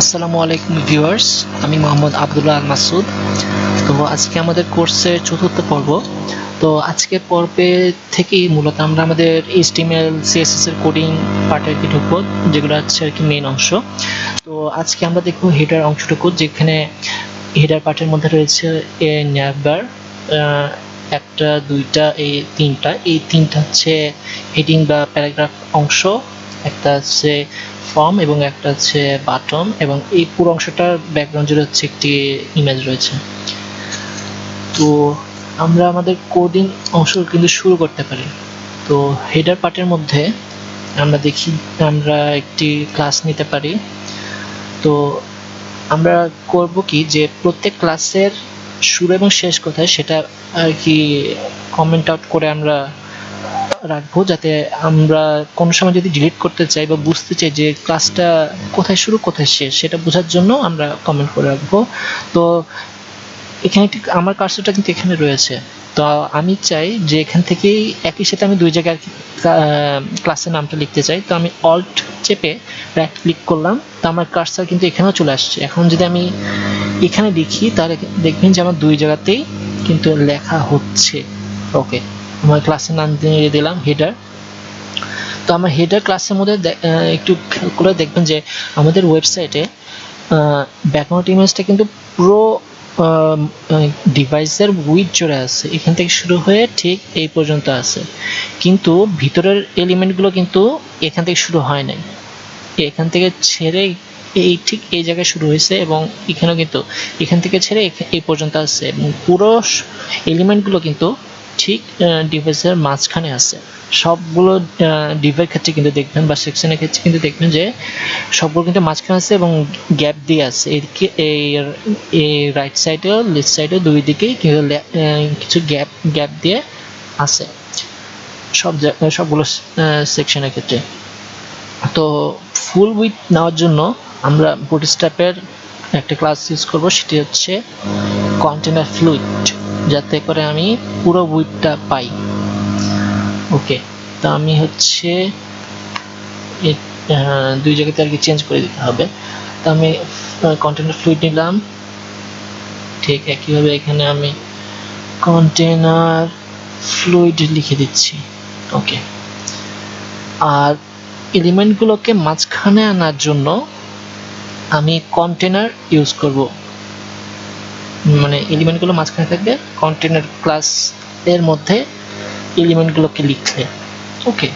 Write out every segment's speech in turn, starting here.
আসসালামু আলাইকুম ভিউয়ার্স, আমি মোহাম্মদ আব্দুল্লাহ আল মাসুদ। তো আজকে আমাদের কোর্সের চতুর্থ পর্ব। তো আজকের পর্বে থেকেই মূলত আমরা আমাদের HTML CSS এর কোডিং পার্টে আর কি ঢুকবো, যেগুলো হচ্ছে আর কি মেইন অংশ। তো আজকে আমরা দেখবো হেডার অংশটুকু, যেখানে হেডার পার্টের মধ্যে রয়েছে ন্যাভবার, একটা দুইটা এই তিনটা হচ্ছে হেডিং বা প্যারাগ্রাফ অংশ, একটা হচ্ছে ফর্ম এবং একটা হচ্ছে বাটন, এবং এই পুরো অংশটার ব্যাকগ্রাউন্ড জুড়ে হচ্ছে একটি ইমেজ রয়েছে। তো আমরা আমাদের কোডিং অংশ কিন্তু শুরু করতে পারি। তো হেডার পার্টের মধ্যে আমরা দেখি আমরা একটি ক্লাস নিতে পারি। তো আমরা করব কি, যে প্রত্যেক ক্লাসের শুরু এবং শেষ কোথায় সেটা আর কি কমেন্ট আউট করে আমরা রাখবো, যাতে আমরা কোনো সময় যদি ডিলিট করতে চাই বা বুঝতে চাই যে ক্লাসটা কোথায় শুরু কোথায় শেষ, সেটা বোঝার জন্য আমরা কমেন্ট করে রাখবো। তো এখানে আমার কার্সরটা কিন্তু এখানে রয়েছে। তো আমি চাই যে এখান থেকেই একই সাথে আমি দুই জায়গায় ক্লাসের নামটা লিখতে চাই। তো আমি অল্ট চেপে রাইট ক্লিক করলাম, তো আমার কার্সর কিন্তু এখানেও চলে আসছে। এখন যদি আমি এখানে লিখি তাহলে দেখবেন যে আমার দুই জায়গাতেই কিন্তু লেখা হচ্ছে। ওকে, আমার ক্লাসের নাম দিয়ে দিলাম হেডার। তো আমার হেডার ক্লাসের মধ্যে একটু খেয়াল করে দেখবেন যে আমাদের ওয়েবসাইটে ব্যাকগ্রাউন্ড ইমেজটা কিন্তু পুরো ডিভাইসের উইডথ জুড়ে আছে, এখান থেকে শুরু হয়ে ঠিক এই পর্যন্ত আছে, কিন্তু ভিতরের এলিমেন্টগুলো কিন্তু এখান থেকে শুরু হয় নাই, এখান থেকে ছেড়ে ঠিক এই জায়গায় শুরু হয়েছে, এবং এখানেও কিন্তু এখান থেকে ছেড়ে এই পর্যন্ত আছে, এবং পুরো এলিমেন্টগুলো কিন্তু ঠিক ডিভাইসের মাঝখানে আছে। সবগুলো ডিভাইসের ক্ষেত্রে কিন্তু দেখবেন, বা সেকশনের ক্ষেত্রে কিন্তু দেখবেন যে সবগুলো কিন্তু মাঝখানে আছে এবং গ্যাপ দিয়ে আছে। এদিকে এই রাইট সাইডে লেফট সাইডে দুই দিকেই কিন্তু কিছু গ্যাপ দিয়ে আছে সবগুলো সেকশনের ক্ষেত্রে। তো ফুল উইথ নেওয়ার জন্য আমরা বুটস্ট্র্যাপের একটা ক্লাস ইউজ করব, সেটি হচ্ছে কন্টেনার ফ্লুইড, যাতে করে আমি পুরো উইথটা পাই। ওকে, তো আমি হচ্ছে দুই জায়গাতে আর কি চেঞ্জ করে দিতে হবে। তো আমি কন্টেনার ফ্লুইড নিলাম, ঠিক একইভাবে এখানে আমি কন্টেনার ফ্লুইড লিখে দিচ্ছি। ওকে, আর এলিমেন্টগুলোকে মাঝখানে আনার জন্য আমি কন্টেনার ইউজ করব, মানে এলিমেন্টগুলো মাঝখানে থাকবে কন্টেনার ক্লাস এর মধ্যে এলিমেন্টগুলোকে লিখলে। ওকে,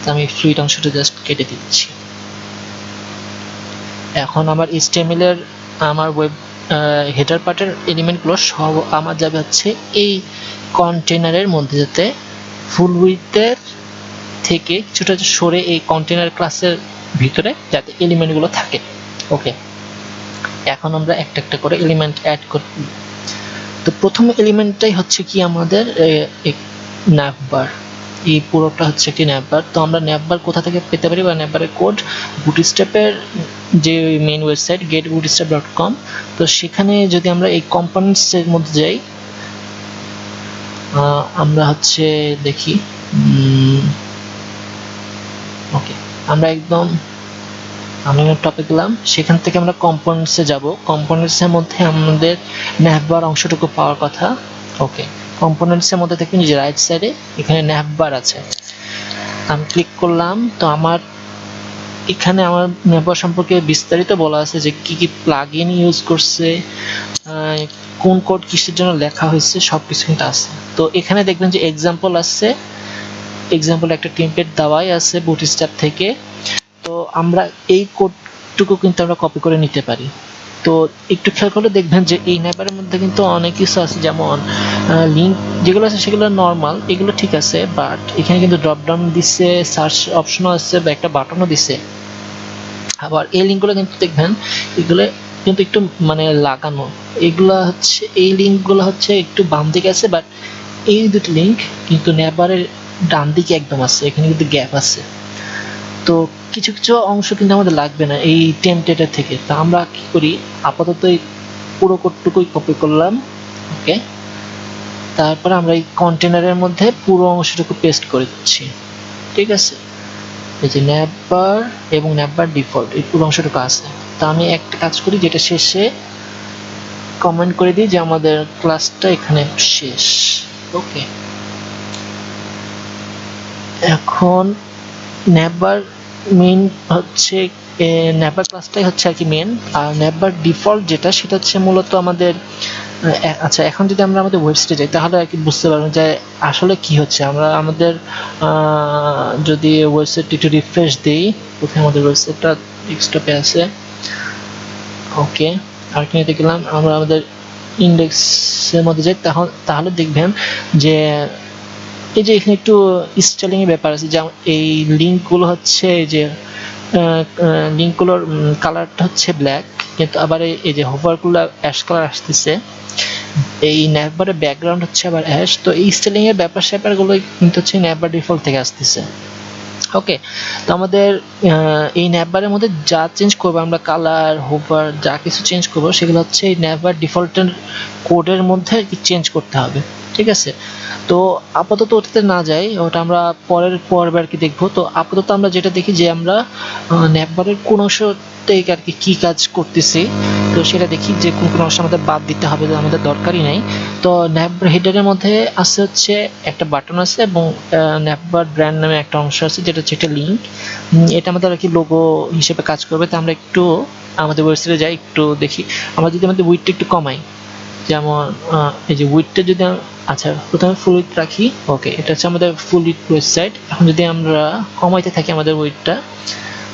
তো আমি ফ্লুইড অংশটা জাস্ট কেটে দিচ্ছি। এখন আমার HTML এর আমার ওয়েব হেডার পার্টের এলিমেন্টগুলো সব আমার যাবে হচ্ছে এই কন্টেনারের মধ্যে, যাতে ফুল উইথের থেকে কিছুটা সরে এই কন্টেনার ক্লাসের ভিতরে যাতে এলিমেন্টগুলো থাকে। ওকে, এখন আমরা একটা একটা করে এলিমেন্ট অ্যাড করব। তো প্রথম এলিমেন্টটাই হচ্ছে কি আমাদের ন্যাভবার। এই পুরোটা হচ্ছে একটি ন্যাভবার। তো আমরা ন্যাভবার কোথা থেকে পেতে পারি, বা ন্যাভবারের কোড বুটস্ট্র্যাপের যে মেইন ওয়েবসাইট getbootstrap.com, তো সেখানে যদি আমরা এই কম্পোনেন্টসের মধ্যে যাই, আমরা হচ্ছে দেখি। ওকে, আমরা একদম আমি টপে গেলাম, সেখান থেকে আমরা কম্পোনেন্টসে যাব। কম্পোনেন্টসের মধ্যে আমাদের ন্যাভবার অংশটুকু পাওয়ার কথা। ওকে, কম্পোনেন্টসের মধ্যে দেখবেন যে রাইট সাইডে এখানে ন্যাভবার আছে, আমি ক্লিক করলাম। তো আমার এখানে আমার ন্যাভবার সম্পর্কে বিস্তারিত বলা আছে, যে কি কি প্লাগইন ইউজ করছে, কোন কোড কিসের জন্য লেখা হয়েছে, সবকিছু কিন্তু আছে। তো এখানে দেখবেন যে এক্সাম্পল আছে, এক্সাম্পল একটা টেমপ্লেট দেওয়াই আছে বুটস্ট্র্যাপ থেকে। তো আমরা এই কোডটুকু কিন্তু আমরা কপি করে নিতে পারি। তো একটু খেয়াল করলে দেখবেন যে এই ন্যাপারের মধ্যে কিন্তু অনেক কিছু আছে, যেমন লিঙ্ক যেগুলো আছে সেগুলো নর্মাল, এগুলো ঠিক আছে, বাট এখানে কিন্তু ড্রপ ডাউন দিচ্ছে, সার্চ অপশনও আছে, বা একটা বাটনও দিচ্ছে। আবার এই লিঙ্কগুলো কিন্তু দেখবেন এগুলো কিন্তু একটু মানে লাগানো, এগুলো হচ্ছে এই লিঙ্কগুলো হচ্ছে একটু বাম দিকে আছে, বাট এই দুটো লিঙ্ক কিন্তু ন্যাপারের ডান দিকে একদম আছে, এখানে কিন্তু গ্যাপ আছে। তো কিছু কিছু অংশ কিন্তু আমাদের লাগবে না এই টেমপ্লেটের থেকে। তো আমরা কি করি, আপাতত এই পুরো কোডটুকুই কপি করলাম। ওকে, তারপরে আমরা এই কন্টেনারের মধ্যে পুরো অংশটুকু পেস্ট করে দিচ্ছি। ঠিক আছে, এই যে ন্যাপবার এবং ন্যাপবার ডিফল্ট এই পুরো অংশটুকু আছে। তো আমি একটা কাজ করি, যেটা শেষে কমেন্ট করে দিই যে আমাদের ক্লাসটা এখানে শেষ। ওকে, এখন ন্যাপবার মেইন হচ্ছে, ন্যাপবার ক্লাসটাই হচ্ছে আর কি মেন, আর ন্যাপবার ডিফল্ট যেটা সেটা হচ্ছে মূলত আমাদের আচ্ছা, এখন যদি আমরা আমাদের ওয়েবসাইটে যাই তাহলে আর কি বুঝতে পারবেন যে আসলে কি হচ্ছে। আমরা আমাদের যদি ওয়েবসাইটটি একটু রিফ্রেশ দিই, কোথায় আমাদের ওয়েবসাইটটা ডেস্কটপে আছে। ওকে, আর কি গেলাম, আমরা আমাদের ইন্ডেক্সের মধ্যে যাই, তাহলে দেখবেন যে এই যে এখানে একটু স্টাইলিং এর ব্যাপার আছে, যেমন এই লিঙ্কগুলো হচ্ছে, এই যে লিঙ্কগুলোর কালারটা হচ্ছে ব্ল্যাক, কিন্তু আবার এই যে হোভারগুলো অ্যাশ কালার আসতেছে। এই ন্যাভবারের ব্যাকগ্রাউন্ড হচ্ছে আবার অ্যাশ। তো এই স্টাইলিং এর ব্যাপারগুলো কিন্তু হচ্ছে ন্যাভবার ডিফল্ট থেকে আসতেছে। ওকে, তো আমাদের এই ন্যাভবারের মধ্যে যা চেঞ্জ করবো আমরা, কালার, হোভার, যা কিছু চেঞ্জ করবো সেগুলো হচ্ছে এই ন্যাভবার ডিফল্টের কোডের মধ্যে চেঞ্জ করতে হবে। ঠিক আছে, তো আপাতত ওটাতে না যাই, ওটা আমরা পরের পর্বে আর কি দেখবো। তো আপাতত আমরা যেটা দেখি যে আমরা ন্যাভবারের কোন অংশতে আর কি কি কাজ করতেছি, তো সেটা দেখি যে কোন কোন অংশ আমাদের বাদ দিতে হবে, আমাদের দরকারই নাই। তো ন্যাভবার হেডারের মধ্যে আছে হচ্ছে একটা বাটন আছে, এবং ন্যাভবার ব্র্যান্ড নামে একটা অংশ আছে, যেটা হচ্ছে একটা লিঙ্ক। এটা আমাদের আর কি লোগো হিসেবে কাজ করবে। তো আমরা একটু আমাদের ওয়েবসাইটে যাই, একটু দেখি। আমরা যদি আমাদের উইডথটা একটু কমাই, যেমন এই যে উইডথটা যদি আচ্ছা প্রথমে ফুল উইডথ রাখি। ওকে, এটা হচ্ছে আমাদের ফুল উইডথ ওয়েবসাইট। এখন যদি আমরা কমাইতে থাকি আমাদের উইডথটা,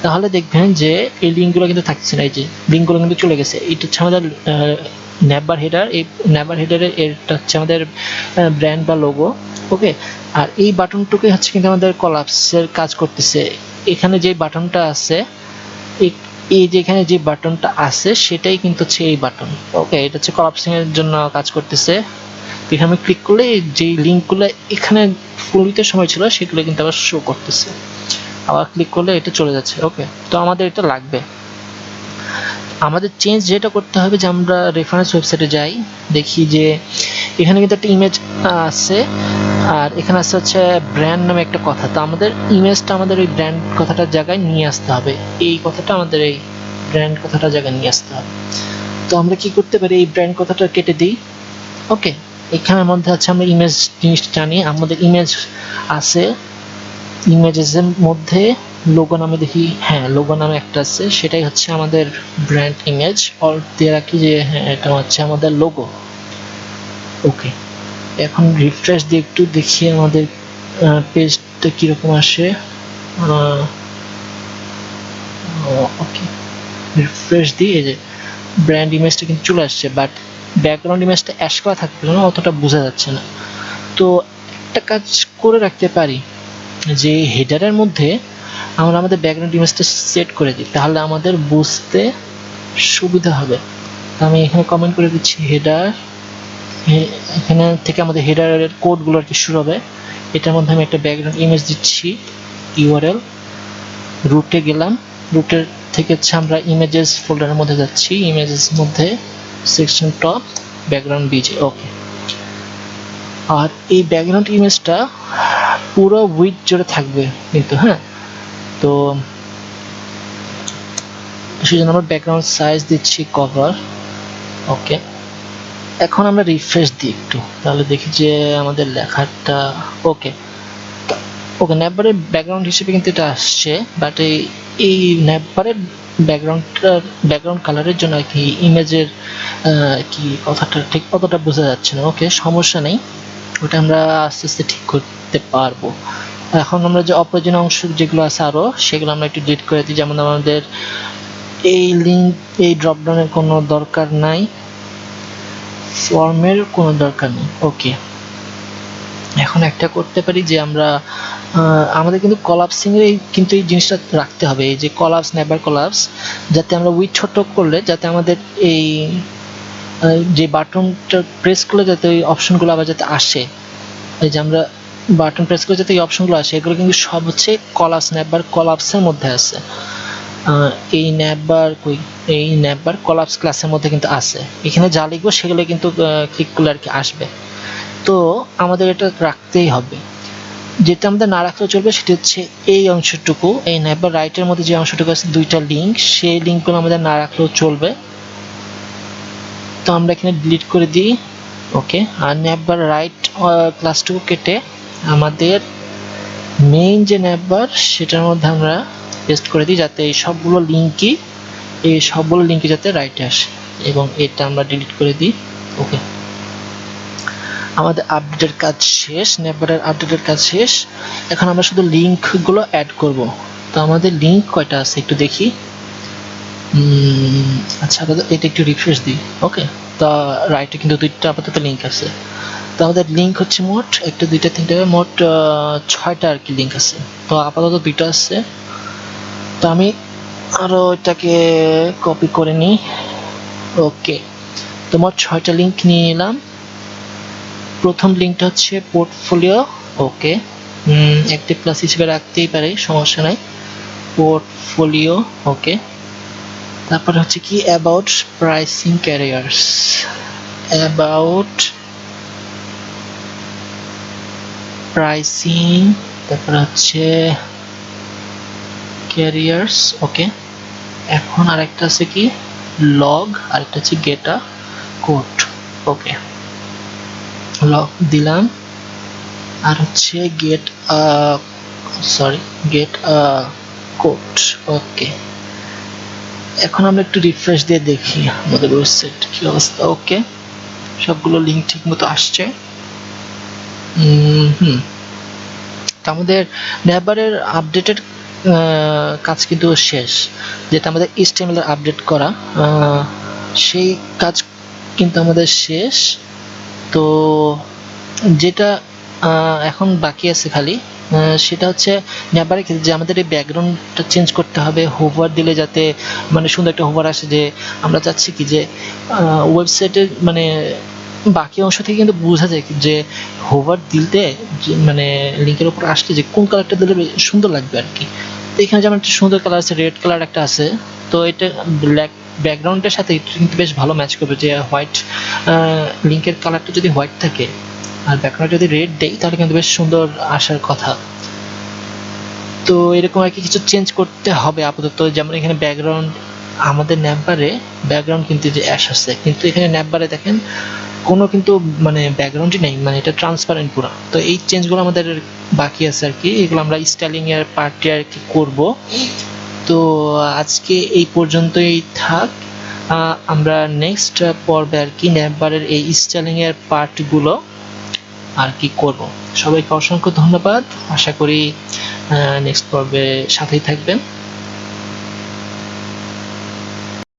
তাহলে দেখবেন যে এই লিঙ্কগুলো কিন্তু থাকছে না, এই যে লিঙ্কগুলো কিন্তু চলে গেছে। এটা হচ্ছে আমাদের ন্যাভবার হেডার। এই ন্যাভবার হেডারের এটা হচ্ছে আমাদের ব্র্যান্ড বা লোগো। ওকে, আর এই বাটনটুকু হচ্ছে কিন্তু আমাদের কলাপসের কাজ করতেছে। এখানে যে বাটনটা আছে, এই যে এখানে যে বাটনটা আছে সেটাই কিন্তু হচ্ছে এই বাটন। ওকে, এটা হচ্ছে কলাপসিং এর জন্য কাজ করতেছে। এখানে ক্লিক করলে যে লিঙ্কগুলো এখানে ফুল উইডথের সময় ছিল সেগুলো কিন্তু আবার শো করতেছে। আবার ক্লিক করলে এটা চলে যাচ্ছে। ওকে, তো আমাদের এটা লাগবে। আমাদের চেঞ্জ যেটা করতে হবে, যে আমরা রেফারেন্স ওয়েবসাইটে যাই, দেখি যে এখানে কিন্তু একটা ইমেজ আছে, আর এখানে আছে হচ্ছে ব্র্যান্ড নামে একটা কথা। তো আমাদের ইমেজটা আমাদের ওই ব্র্যান্ড কথাটার জায়গায় নিয়ে আসতে হবে। এই কথাটা আমাদের এই ব্র্যান্ড কথাটার জায়গায় নিয়ে আসতে হবে। তো আমরা কি করতে পারি, এই ব্র্যান্ড কথাটা কেটে দিই। ওকে, এখানের মধ্যে আছে আমরা ইমেজ জিনিসটা জানি, আমাদের ইমেজ আছে। ইমেজেসের মধ্যে লোগো নামে দেখি, হ্যাঁ লোগো নামে একটা আছে, সেটাই হচ্ছে আমাদের ব্র্যান্ড ইমেজ। অল্ট দিয়ে রাখি যে হ্যাঁ এটা হচ্ছে আমাদের লোগো। ওকে, এখন রিফ্রেশ দিয়ে একটু দেখি আমাদের পেজটা কিরকম আসে। ওকে, রিফ্রেশ দিয়ে এই যে ব্র্যান্ড ইমেজটা কিন্তু চলে আসছে, বাট ব্যাকগ্রাউন্ড ইমেজটা অ্যাশ করা থাকবে না, অতটা বোঝা যাচ্ছে না। তো একটা কাজ করে রাখতে পারি, যে হেডারের মধ্যে আমরা আমাদের ব্যাকগ্রাউন্ড ইমেজটা সেট করে দিই, তাহলে আমাদের বুঝতে সুবিধা হবে। আমি এখানে কমেন্ট করে দিচ্ছি হেডার। এখানে থেকে আমাদের হেডারের কোডগুলো আর কি শুরু হবে। এটার মধ্যে আমি একটা ব্যাকগ্রাউন্ড ইমেজ দিচ্ছি, ইউআরএল। রুটে গেলাম, রুটের থেকে হচ্ছে আমরা ইমেজেস ফোল্ডারের মধ্যে যাচ্ছি, ইমেজেস মধ্যে সেকশন টপ ব্যাকগ্রাউন্ড বিজে। ওকে, আর এই ব্যাকগ্রাউন্ড ইমেজটা পুরো উইথ জুড়ে থাকবে কিন্তু, হ্যাঁ। তো সেজন্য আমরা ব্যাকগ্রাউন্ড সাইজ দিচ্ছি কভার। ওকে, এখন আমরা রিফ্রেশ দিই একটু, তাহলে দেখি যে আমাদের লেখাটা ওকে। ওকে, ন্যাভবারের ব্যাকগ্রাউন্ড হিসেবে কিন্তু এটা আসছে, বাট এই ন্যাভবারের ব্যাকগ্রাউন্ড কালারের জন্য আর কি ইমেজের কি কথাটা ঠিক অতটা বোঝা যাচ্ছে না। ওকে, সমস্যা নেই, ওটা আমরা আস্তে আস্তে ঠিক করতে পারবো। এখন আমরা যে অপ্রয়োজনীয় অংশ যেগুলো আছে আরো, সেগুলো আমরা একটু ডিলিট করে দিই। যেমন আমাদের এই লিঙ্ক, এই ড্রপডাউনের কোনো দরকার নাই, ফর্মের কোনো দরকার নেই। ওকে, এখন একটা করতে পারি যে আমরা আমাদের কিন্তু কলাপসিং এর কিন্তু এই জিনিসটা রাখতে হবে, এই যে কলাপস, নেভার কলাপস, যাতে আমরা উইথ ছোট করলে যাতে আমাদের এই যে বাটনটা প্রেস করলে যাতে ওই অপশনগুলো আবার যাতে আসে, এই যে আমরা বাটন প্রেস করে যাতে এই অপশনগুলো আসে, এগুলো কিন্তু সব হচ্ছে কলাপস, নেভার কলাপসের মধ্যে আছে। এই নেভার কলাপস ক্লাসের মধ্যে কিন্তু আছে। এখানে যা লিখবো সেগুলো কিন্তু ক্লিক করলে আর কি আসবে। তো আমাদের এটা রাখতেই হবে। যেটা আমাদের না রাখলেও চলবে সেটা হচ্ছে এই অংশটুকু, এই নেভার রাইটের মধ্যে যে অংশটুকু আছে দুইটা লিঙ্ক, সেই লিঙ্কগুলো আমাদের না রাখলেও চলবে। তো আমরা এখানে ডিলিট করে দিই। ওকে, আর নেভার রাইট ক্লাসটুকু কেটে আমাদের মেইন যে নেভার সেটার মধ্যে আমরা পেস্ট করে দিই, যাতে এই সবগুলো লিঙ্কই যাতে রাইটে আসে, এবং এটা আমরা ডিলিট করে দিই। ওকে, আমাদের আপডেটের কাজ শেষ, নেভারের আপডেটের কাজ শেষ। এখন আমরা শুধু লিঙ্কগুলো অ্যাড করব। তো আমাদের লিঙ্ক কয়টা আছে একটু দেখি। আচ্ছা, এটা একটু রিফ্রেশ দিই। ওকে, তো রাইটে কিন্তু দুইটা আপাতত লিঙ্ক আছে। তো আমাদের লিঙ্ক হচ্ছে মোট 1 2 3 4 মোট 6টা আর কি লিঙ্ক আছে। তো আপাতত 2টা আছে। তো আমি আরো এটাকে কপি করে নিই। ওকে, তো মোট 6টা লিঙ্ক নিয়ে নিলাম। প্রথম লিঙ্কটা হচ্ছে পোর্টফোলিও। ওকে, অ্যাক্টিভ ক্লাস হিসেবে রাখতেই পারে, সমস্যা নাই। পোর্টফোলিও। ওকে, তারপর হচ্ছে কি about pricing carriers, about pricing, তারপর হচ্ছে ক্যারিয়ার্স। ওকে, এখন আরেকটা আছে কি লগ, আরেকটা হচ্ছে get a code. Okay, log দিলাম, আর হচ্ছে গেট কোড। ওকে, এখন আমরা একটু রিফ্রেশ দিয়ে দেখি আমাদের ওয়েবসাইট কি অবস্থা। ওকে, সবগুলো লিঙ্ক ঠিক মতো আসছে। আমাদের নেভারের আপডেটের কাজ কিন্তু শেষ, যেটা আমাদের HTML এর আপডেট করা, সেই কাজ কিন্তু আমাদের শেষ। তো যেটা এখন বাকি আছে খালি সেটা হচ্ছে নেভারের ক্ষেত্রে যে আমাদের এই ব্যাকগ্রাউন্ডটা চেঞ্জ করতে হবে, হোভার দিলে যাতে মানে সুন্দর একটা হোভার আসে। যে আমরা চাচ্ছি কি যে ওয়েবসাইটের মানে বাকি অংশ থেকে কিন্তু বোঝা যায় যে হোভার দিতে মানে লিঙ্কের উপর আসলে যে কোন কালারটা দিলে সুন্দর লাগবে আর কি। তো এখানে যেমন একটা সুন্দর কালার আছে, রেড কালার একটা আছে, তো এটা ব্ল্যাক ব্যাকগ্রাউন্ডের সাথে কিন্তু বেশ ভালো ম্যাচ করবে। যে হোয়াইট লিঙ্কের কালারটা যদি হোয়াইট থাকে আর ব্যাকগ্রাউন্ড যদি রেড দেই তাহলে কিন্তু বেশ সুন্দর আসার কথা। তো এরকম আর কি কিছু চেঞ্জ করতে হবে আপাতত। যেমন এখানে ব্যাকগ্রাউন্ড, আমাদের নেভারে ব্যাকগ্রাউন্ড কিন্তু যে অ্যাশ আছে, কিন্তু এখানে নেভারে দেখেন কোনো কিন্তু মানে ব্যাকগ্রাউন্ডই নেই, মানে এটা ট্রান্সপারেন্ট পুরো। তো এই চেঞ্জগুলো আমাদের বাকি আছে আর কি, এগুলো আমরা স্টাইলিং এর পার্টে আর কি করব। তো আজকে এই পর্যন্তই থাক। আমরা নেক্সট পর্বে আর কি নেভারের এই স্টাইলিং এর পার্টগুলো আর কি করব। সবাইকে অসংখ্য ধন্যবাদ, আশা করি নেক্সট পর্বে সাথেই থাকবেন।